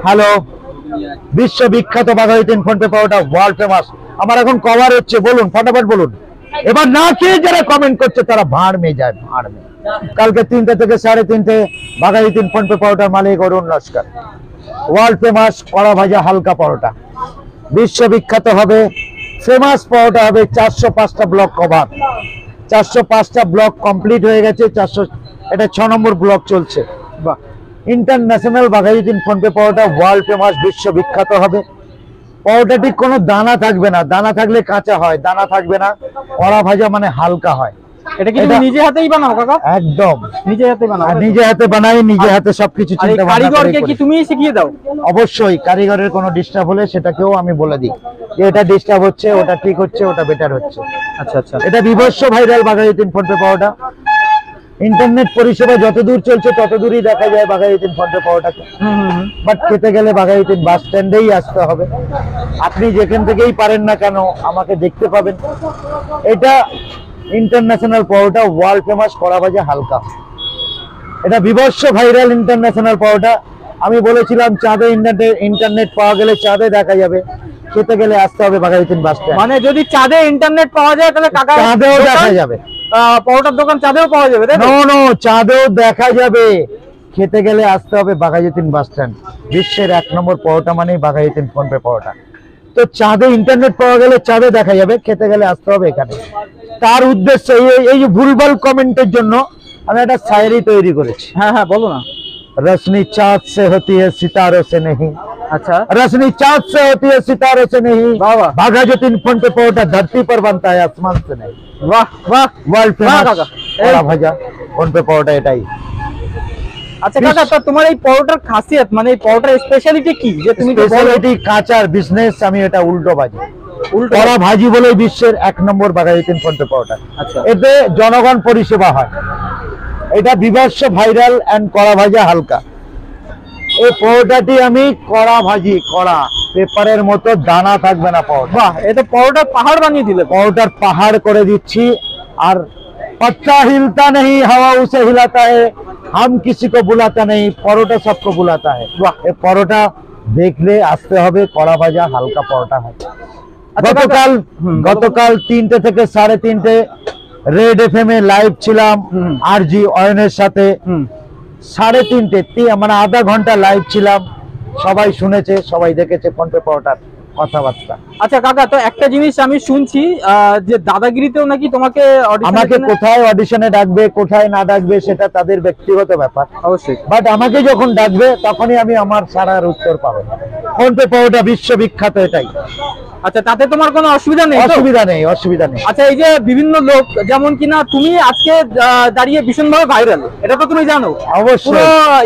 Hello, বিশ্ববিখ্যাত Baghajatin PhonePe powder, world famous. আমার এখন কভার হচ্ছে, বলুন ফটাফট বলুন। এবার না খেয়ে যারা কমেন্ট করছে তারা ভাড় মে যায়, ভাড় মে। কালকে 3টে থেকে 3:30 বাঘাযতীন ফোনপে পাউডার মালিক অরুণ লস্কর। ওয়ার্ল্ড ফেমাস কড়া ভাজা হালকা পরোটা, বিশ্ববিখ্যাত হবে, ফেমাস পরোটা হবে। 405টা ব্লক কভার, 405টা ব্লক কমপ্লিট হয়ে গেছে। 400, এটা 6 নম্বর ব্লক চলছে। বাহ, ইন্টারন্যাশনাল বাঘাযতীন ফোনপে পরোটা ওয়ার্ল্ড ফেমাস, বিশ্ববিখ্যাত হবে। পরোটাটি কোনো দানা থাকবে না, দানা থাকলে কাঁচা হয়, দানা থাকবে না। কড়া ভাজা মানে হালকা হয়। এটা কি তুমি নিজে হাতেই বানাও কাকা? একদম নিজে হাতে বানাও। আর নিজে হাতে বানাই, নিজে হাতে সবকিছু চিন্তা ভাবনা করে। কারিগরকে কি তুমি শিখিয়ে দাও? অবশ্যই, কারিগরের কোনো ডিস্টার্ব হলে সেটাকেও আমি বলে দিই যে এটা ডিস্টার্ব হচ্ছে, ওটা ঠিক হচ্ছে, ওটা বেটার হচ্ছে। আচ্ছা আচ্ছা। এটা বিভৎস viral Baghajatin PhonePe powder. Internet পরিষেবা যতদূর চলছে ততদূরই দেখা যায় বাঘাযতীন ফোনপে পাউডারকে। বাট খেতে গেলে বাঘাযতীন বাস স্ট্যান্ডেই আসতে হবে। আপনি যেখান থেকেই পারেন না কেন আমাকে দেখতে পাবেন। এটা ইন্টারন্যাশনাল পাউডার, ওয়ার্ল্ড ফেমাস কড়া ভাজা হালকা। এটা বিভৎস ভাইরাল ইন্টারন্যাশনাল পাউডার। আমি বলেছিলাম চাঁদে ইন্টারনেট পাওয়া গেলে চাঁদে দেখা যাবে, খেতে গেলে আসতে হবে বাঘাযতীন বাস স্ট্যান্ড। মানে যদি চাঁদে ইন্টারনেট পাওয়া যায় তাহলে কাকা চাঁদেও দেখা যাবে, পরোটার দোকান চাঁদেও পাওয়া যাবে, তাই না? নো, চাঁদেও দেখা যাবে। খেতে গেলে আসতে হবে বাঘাযতীন বাস স্ট্যান্ড। বিশ্বের 1 নম্বর পরোটা মানেই বাঘাযতীন ফোনপে পরোটা। তো চাঁদে ইন্টারনেট পাওয়া গেলে চাঁদে দেখা যাবে, খেতে গেলে আসতে হবে এখানে। তার উদ্দেশ্যে এই যে ভুলভাল কমেন্টের জন্য আমি একটা শায়রি তৈরি করেছি। হ্যাঁ হ্যাঁ, বলো না। रोशनी चाँद से होती है सितारों से नहीं। अच्छा, रोशनी चाँद से होती है सितारों से नहीं। वाह वाह। बाघाযতীন ফোনপে পাউডার धरती पर बनता है आसमान से नहीं। বাহ বাহ, ওয়ার্ল্ড ফেমাস কাকা। কড়া ভাজা ফোনপে পাউডার এটাই। আচ্ছা কাকা, তো তোমার এই পরোটার খাসিয়ত মানে এই পরোটার স্পেশালিটি কি যে তুমি স্পেশালিটি কাঁচার বিজনেস, আমি এটা উল্টো বাজি। কড়া ভাজি বলে বিশ্বের 1 নম্বর বাঘাযতীন ফোনপে পাউডার। আচ্ছা, এতে জনগণ পরিষেবা হয়। এটা বিভৎস ভাইরাল এন্ড কড়া ভাজা হালকা। এই পরোটাটি আমি কড়া ভাজি, কড়া পেপারের মতো দানা থাকবে না পরোটা। বাহ, এটা পরোটার পাহাড় বানিয়ে দিলে। পরোটার পাহাড় করে দিচ্ছি। আর पत्ता हिलता नहीं, हवा उसे हिलाता है, हम किसी को बुलाता नहीं, परोटा सबको बुलाता है। वाह, ये परोटा देखले আসতে হবে, কড়া ভাজা হালকা পরোটা হয়। গতকাল 3টে থেকে 3:30 রেড এফএম এ লাইভ ছিলাম আরজি অয়নের সাথে। 3:30 মানে আধা ঘন্টা লাইভ ছিলাম। সবাই শুনেছে, সবাই দেখেছে ফোনপে পাউডার কথাবার্তা। আচ্ছা কাকা, তো একটা জিনিস আমি শুনছি যে দাদাগিরিতেও নাকি তোমাকে আমাকে কোথায় অডিশনে ডাকবে, কোথায় না ডাকবে সেটা তাদের ব্যক্তিগত ব্যাপার। অবশ্যই, বাট আমাকে যখন ডাকবে তখনই আমি আমার সারার উত্তর পাবো। ফোনপে পাউডার বিশ্ববিখ্যাত, এটাই। আচ্ছা, তাতে তোমার কোনো অসুবিধা নেই? অসুবিধা নেই, অসুবিধা নেই। আচ্ছা, এই যে বিভিন্ন লোক যেমন কিনা তুমি আজকে দাঁড়িয়ে ভীষণভাবে ভাইরাল, এটা তো তুমি জানো। অবশ্যই,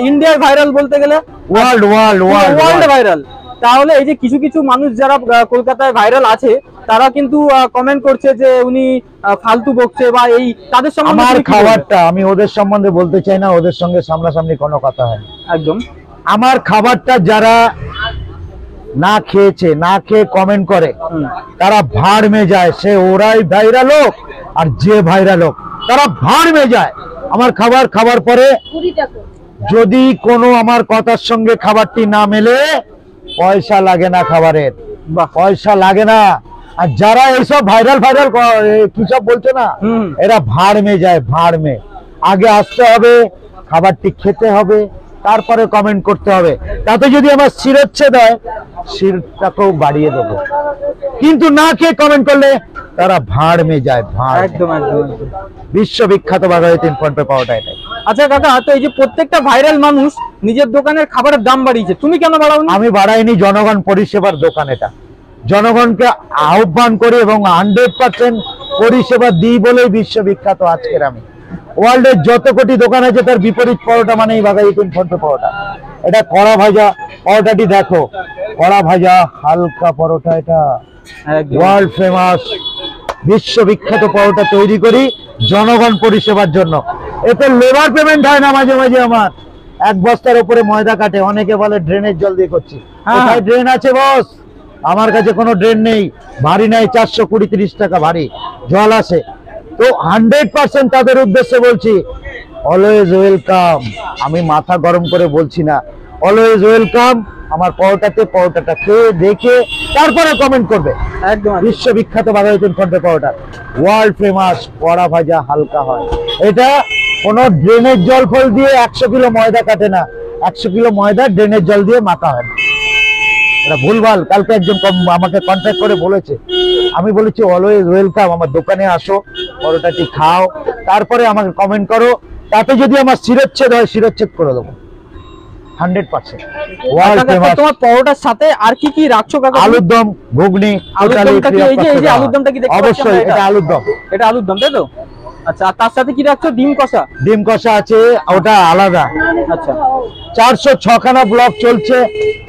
ইন্ডিয়ায় ভাইরাল বলতে গেলে ওয়ার্ল্ড ভাইরাল। তাহলে এই যে কিছু কিছু মানুষ যারা কলকাতায় ভাইরাল আছে তারা কিন্তু কমেন্ট করছে যে উনি ফালতু বকছে বা এই তাদের সম্বন্ধে। আমার খাবারটা আমি ওদের সম্বন্ধে বলতে চাই না, ওদের সঙ্গে সামনাসামনি কোনো কথা হয় না। একদম। আমার খাবারটা যারা না খেয়েছে, না খেয়ে কমেন্ট করে, তারা ভাড় মে যায়। সে ওরাই ভাইরাল হোক আর যে ভাইরাল হোক, তারা ভাড় মে যায়। আমার খাবার খাবার পরে যদি কোনো আমার কথার সঙ্গে খাবারটি না মেলে, পয়সা লাগে না খাবারের, পয়সা লাগে না। আর যারা এইসব ভাইরাল কি সব বলছে না, এরা ভাড় মে যায়, ভাড় মে। আগে আসতে হবে, খাবারটি খেতে হবে, তারপরে কমেন্ট করতে হবে। তাতে যদি আমার শিরোচ্ছেদ হয়, শিরটাকেও বাড়িয়ে দেবো। কিন্তু না খেয়ে কমেন্ট করলে তারা ভাড় মে যায়, ভাড়। একদম একদম। বিশ্ববিখ্যাত বাঘাযতীন ফোনপে পাউডার এটাই। আচ্ছা কাকা, তো এই যে প্রত্যেকটা ভাইরাল মানুষ নিজের দোকানের খাবারের দাম বাড়িয়েছে, তুমি কেন বাড়াওনি? আমি বাড়াইনি, জনগণ পরিষেবার দোকান এটা। জনগণকে আহ্বান করি এবং 100% পরিষেবা দিই বলেই বিশ্ববিখ্যাত আজকের আমি। ওয়ার্ল্ডের যত কোটি দোকান আছে তার বিপরীত পরোটা মানেই বাঘাযতীন ফোনপে পরোটা। এটা কড়া ভাজা পরোটাটি দেখো, কড়া ভাজা হালকা পরোটা, এটা ওয়ার্ল্ড ফেমাস বিশ্ববিখ্যাত পরোটা তৈরি করি জনগণ পরিষেবার জন্য। এতে লেবার পেমেন্ট হয় না মাঝে মাঝে। আমার 1 বস্তার উপরে ময়দা কাটে, অনেকে বলে ড্রেনের জল দিয়ে করছি। কোথায় ড্রেন আছে বস? আমার কাছে কোনো ড্রেন নেই, ভারী নাই, 420-30 টাকা ভারী জল আসে। তো 100% তাদের উদ্দেশ্যে বলছি, অলওয়েজ ওয়েলকাম। আমি মাথা গরম করে বলছি না, অলওয়েজ ওয়েলকাম। আমার পরোটাটা খেয়ে দেখে তারপরে কমেন্ট করবে। একদম বিশ্ববিখ্যাত বাঘাযতীন ফোনপে পরোটা, ওয়ার্ল্ড ফেমাস, কড়া ভাজা, হালকা হয়। এটা কোনো ড্রেনের জল ফল দিয়ে 100 কিলো ময়দা কাটে না, 100 কিলো ময়দা ড্রেনের জল দিয়ে মাখা হয় না। এটা ভুলভাল। কালকে একজন আমাকে কন্ট্যাক্ট করে বলেছে, আমি বলেছি অলওয়েজ ওয়েলকাম, আমার দোকানে আসো, পরোটাটি খাও, তারপরে আমাকে কমেন্ট করো। তাতে যদি আমার শিরচ্ছেদ হয়, শিরচ্ছেদ করে দেবো 100%। World famous. তোমার পরোটার সাথে আর কি কি রাখছো কাকা? আলুর দম, ঘুগনি। আলুর দমটা কি এই যে আলুর দমটা কি দেখতে পাচ্ছি? অবশ্যই এটা আলুর দম। এটা আলুর দম, তাই তো? আচ্ছা, আর তার সাথে কি রাখছো? ডিম কষা। ডিম কষা আছে, ওটা আলাদা। আচ্ছা, 406 খানা ব্লগ চলছে,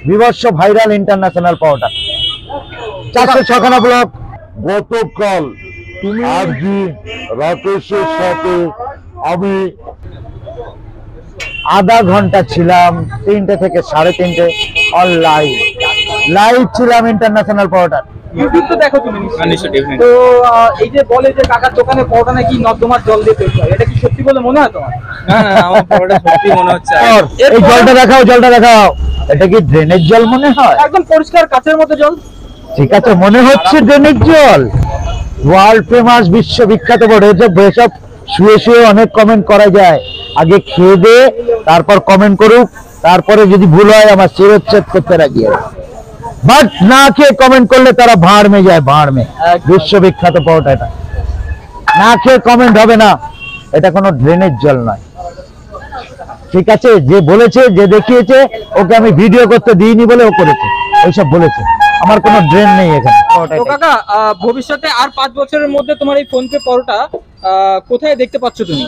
বিভৎস ভাইরাল ইন্টারন্যাশনাল পাউডার। 406 খানা ব্লগ। গতকাল তুমি আরজি রাকেশের সাথে আমি আধা ঘন্টা ছিলাম, 3টে থেকে 3:30 অল লাইভ ছিলাম ইন্টারন্যাশনাল পাউডার। ইউটিউব তো দেখো তুমি নিশ্চয়ই। তো এই যে বলে যে কাকার দোকানে পরোটা নাকি নর্দমার জল দিয়ে তৈরি হয়, এটা কি সত্যি বলে মনে হয় তোমার? না না, আমার পরোটা সত্যি মনে হচ্ছে। এই জলটা দেখাও, এটা কি ড্রেনের জল মনে হয়? একদম পরিষ্কার কাচের মতো জল। ঠিক আছে, মনে হচ্ছে ড্রেনের জল। ওয়ার্ল্ড ফেমাস, বিশ্ববিখ্যাত বড় এসব শুয়ে শুয়ে অনেক কমেন্ট করা যায়। আগে খেয়ে দে, তারপর কমেন্ট করুক, তারপরে যদি ভুল হয় আমার শিরচ্ছেদ করতে রাখি। বাট না খেয়ে কমেন্ট করলে তারা ভাঁড় মে যায়, ভাঁড় মে। বিশ্ববিখ্যাত পরোটা, এটা না খেয়ে কমেন্ট হবে না, এটা কোনো ড্রেনের জল নয়। ঠিক আছে, যে বলেছে, যে দেখিয়েছে, ওকে আমি ভিডিও করতে দিইনি বলে ও করেছে, ওইসব বলেছে। আমার কোনো ড্রেন নেই এখানে। তো কাকা, ভবিষ্যতে আর 5 বছরের মধ্যে তোমার এই ফোনপে পরোটা কোথায় দেখতে পাচ্ছ তুমি?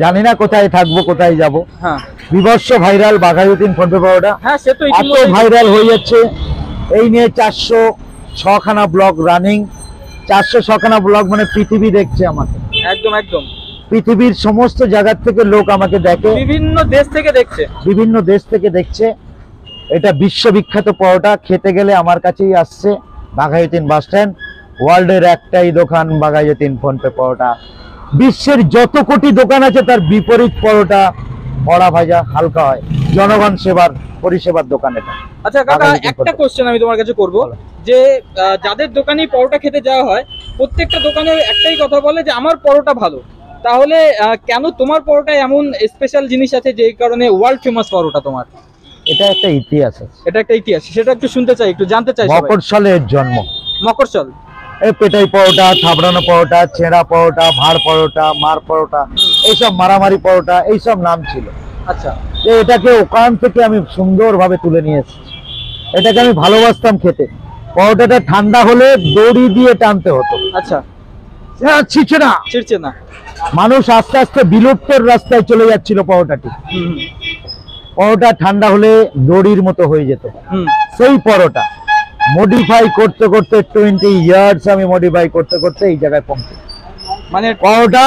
জানি না কোথায় থাকবো, কোথায় যাব। হ্যাঁ, বিভৎস ভাইরাল বাঘাযতীন ফোনপে পাউডার। হ্যাঁ, সে তো এত ভাইরাল হয়ে যাচ্ছে। এই নিয়ে 406 খানা ব্লগ রানিং। 406 খানা ব্লগ মানে পৃথিবী দেখছে আমাকে। একদম একদম। পৃথিবীর সমস্ত জায়গার থেকে লোক আমাকে দেখে, বিভিন্ন দেশ থেকে দেখছে। এটা বিশ্ববিখ্যাত পরোটা। খেতে গেলে আমার কাছেই আসছে, বাঘাযতীন বাস স্ট্যান্ড। ওয়ার্ল্ডের একটাই দোকান, বাঘাযতীন ফোনপে পরোটা। বিশ্বের যত কোটি দোকান আছে তার বিপরীত পরোটা, কড়া ভাজা, হালকা হয়, জনগণ সেবার পরিষেবার দোকান এটা। আচ্ছা কাকা, একটা কোশ্চেন আমি তোমার কাছে করব, যে যাদের দোকানে পরোটা খেতে যাওয়া হয়, প্রত্যেকটা দোকানে একটাই কথা বলে যে আমার পরোটা ভালো। তাহলে কেন তোমার পরোটায় এমন স্পেশাল জিনিস আছে যে কারণে ওয়ার্ল্ড ফেমাস পরোটা তোমার? এটা একটা ইতিহাস আছে। এটা একটা ইতিহাস, সেটা একটু শুনতে চাই, একটু জানতে চাই। মকরশলের জন্ম। মকরশল, এই পেটাই পরোটা, থাবড়ানো পরোটা, ছেঁড়া পরোটা, ভাড় পরোটা, মার পরোটা, এইসব মারামারি পরোটা, এইসব নাম ছিল। আচ্ছা, এটাকে ওখান থেকে আমি সুন্দরভাবে তুলে নিয়ে এসেছি। এটাকে আমি ভালোবাসতাম খেতে। পরোটাটা ঠান্ডা হলে দড়ি দিয়ে টানতে হতো। আচ্ছা, ছিঁড়ছে না। মানুষ আস্তে আস্তে বিলুপ্তর রাস্তায় চলে যাচ্ছিল পরোটাটি। পরোটা ঠান্ডা হলে দড়ির মতো হয়ে যেত। সেই পরোটা মডিফাই করতে করতে 20 ইয়ার্স আমি মডিফাই করতে করতে এই জায়গায় পৌঁছে। মানে পরোটা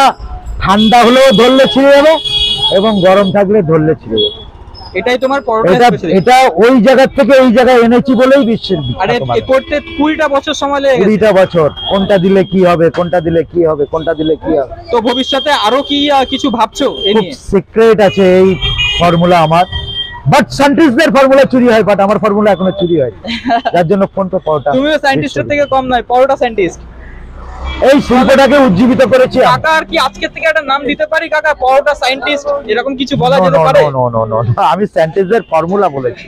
ঠান্ডা হলেও ধরলে ছিঁড়ে যাবে এবং গরম থাকলে ধরলে ছিঁড়ে যাবে। এটাই তোমার পরোটা। এটা ওই জায়গা থেকে এই জায়গায় এনেছি বলেই বিশ্বের আরে করতে 20টা বছর সময় লেগে গেছে। 20টা বছর। কোনটা দিলে কি হবে, কোনটা দিলে কি হবে, কোনটা দিলে কি হবে। তো ভবিষ্যতে আরো কি কিছু ভাবছো এই নিয়ে? সিক্রেট আছে এই ফর্মুলা আমার। বাট সায়েন্টিস্টদের ফর্মুলা চুরি হয়, বাট আমার ফর্মুলা এখনো চুরি হয়, যার জন্য ফোনপে পরোটা। তুমিও সায়েন্টিস্টের থেকে কম নয়, পরোটা সায়েন্টিস্ট। এই শিল্পটাকে উজ্জীবিত করেছে। কাকা আর কি আজকে থেকে একটা নাম দিতে পারি কাকা, পরোটা সায়েন্টিস্ট, এরকম কিছু বলা যেতে পারে? আমি সায়েন্টিস্টদের ফর্মুলা বলেছি,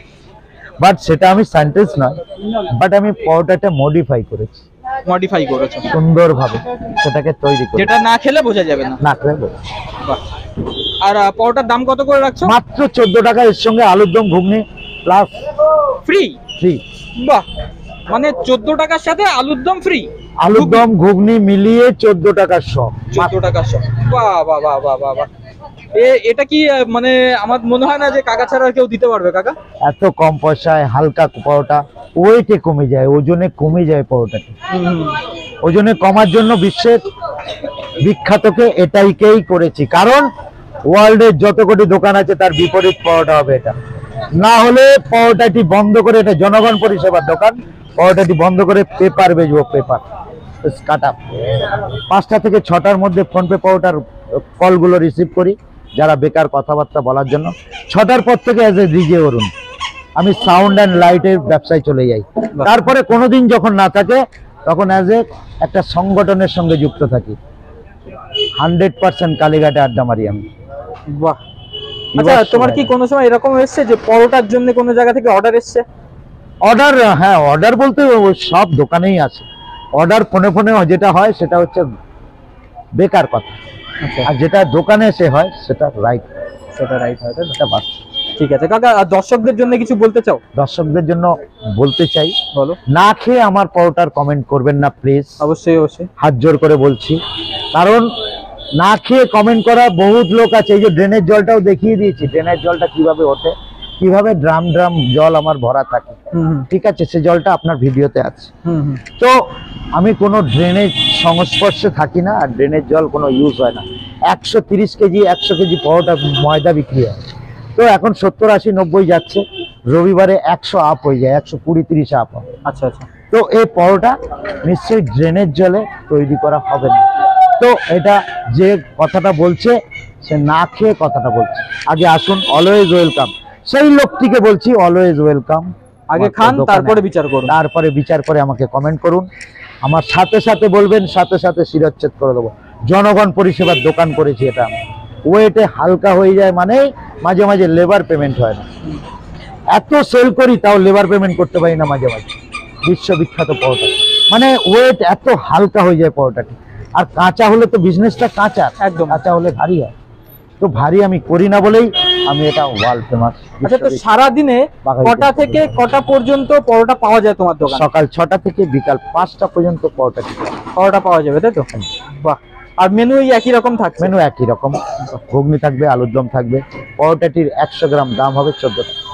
বাট সেটা আমি সায়েন্টিস্ট নয়, বাট আমি পরোটাটা মডিফাই করেছি। মডিফাই করেছো সুন্দরভাবে, সেটাকে তৈরি করে, যেটা না খেলে বোঝা যাবে না। না খেলে। আর পরোটার দাম কত করে রাখছো? মাত্র 14 টাকা। এর সঙ্গে আলুর দম, ঘুগনি প্লাস ফ্রি। ফ্রি। বাহ, মানে 14 টাকার সাথে আলুর দম ফ্রি। আলুর দম ঘুগনি মিলিয়ে 14 টাকার সব। 14 টাকার সব। বাহ বাহ বাহ বাহ বাহ। এটা কি মানে আমার মনে হয় না যে কাকা ছাড়া আর কেউ দিতে পারবে কাকা। এত কম পয়সায় হালকা পরোটা, ওয়েটে কমে যায়, ওজনে কমে যায় পরোটাটি। ওজনে কমার জন্য বিশ্বের বিখ্যাতকে এটাইকেই করেছি, কারণ ওয়ার্ল্ডের যত কোটি দোকান আছে তার বিপরীত পরোটা হবে এটা। না হলে পরোটাটি বন্ধ করে, এটা জনগণ পরিষেবার দোকান, পরোটাটি বন্ধ করে পেপার বেচবো, পেপার কাট আপ। 5টা থেকে 6টার মধ্যে ফোনপে পরোটার কলগুলো রিসিভ করি, যারা বেকার কথাবার্তা বলার জন্য। 6টার পর থেকে অ্যাজ এ ডিজে অরুণ, আমি সাউন্ড অ্যান্ড লাইটের ব্যবসায় চলে যাই। তারপরে কোনোদিন যখন না থাকে তখন অ্যাজ এ একটা সংগঠনের সঙ্গে যুক্ত থাকি। 100% কালীঘাটে আড্ডা মারি আমি। বাহ। আচ্ছা, তোমার কি কোনো সময় এরকম এসছে যে পরোটার জন্য কোনো জায়গা থেকে অর্ডার এসছে? অর্ডার, হ্যাঁ অর্ডার বলতে সব দোকানেই আছে অর্ডার। ফোনে ফোনে যেটা হয় সেটা হচ্ছে বেকার কথা, আর যেটা দোকানে এসে হয় সেটা রাইট, সেটা রাইট হয়, তাই তো? সেটা বাস। ঠিক আছে কাকা, আর দর্শকদের জন্য কিছু বলতে চাও? দর্শকদের জন্য বলতে চাই, বলো। না খেয়ে আমার পরোটার কমেন্ট করবেন না প্লিজ, অবশ্যই অবশ্যই, হাত জোর করে বলছি। কারণ না খেয়ে কমেন্ট করা বহুত লোক আছে। এই যে ড্রেনের জলটাও দেখিয়ে দিয়েছি, ড্রেনের জলটা কিভাবে ওঠে, কিভাবে ড্রাম ড্রাম জল আমার ভরা থাকে, ঠিক আছে? সে জলটা আপনার ভিডিওতে আছে। তো আমি কোনো ড্রেনের সংস্পর্শে থাকি না, আর ড্রেনের জল কোনো ইউজ হয় না। 130 কেজি 100 কেজি পরোটা ময়দা বিক্রি হয়, তো এখন 70, 80, 90 যাচ্ছে, রবিবারে 100 আপ হয়ে যায়, 120, 30 আপ হয়। আচ্ছা আচ্ছা। তো এই পরোটা নিশ্চয়ই ড্রেনের জলে তৈরি করা হবে না। তো এটা যে কথাটা বলছে সে না খেয়ে কথাটা বলছে। আগে আসুন, অলওয়েজ ওয়েলকাম। সেই লোকটিকে বলছি অলওয়েজ ওয়েলকাম। আগে খান, তারপরে বিচার করুন। তারপরে বিচার করে আমাকে কমেন্ট করুন, আমার সাথে সাথে বলবেন, সাথে সাথে শিরচ্ছেদ করে দেবো। জনগণ পরিষেবার দোকান করেছি এটা। ওয়েটে হালকা হয়ে যায় মানে মাঝে মাঝে লেবার পেমেন্ট হয় না। এত সেল করি তাও লেবার পেমেন্ট করতে পারি না মাঝে মাঝে। বিশ্ববিখ্যাত পরোটা, মানে ওয়েট এত হালকা হয়ে যায় পরোটাটি। আর কাঁচা হলে তো বিজনেসটা কাঁচা, একদম। কাঁচা হলে ভারী হয়, তো ভারী আমি করি না বলেই আমি এটা ওয়ার্ল্ড ফেমাস। আচ্ছা, তো সারাদিনে কটা থেকে কটা পর্যন্ত পরোটা পাওয়া যায় তোমার দোকানে? সকাল 6টা থেকে বিকাল 5টা পর্যন্ত পরোটা পাওয়া যাবে, তাই তো? বাহ। আর মেনু একই রকম থাকবে? মেনু একই রকম, ঘুগনি থাকবে, আলুর দম থাকবে। পরোটাটির 100 গ্রাম দাম হবে 14 টাকা।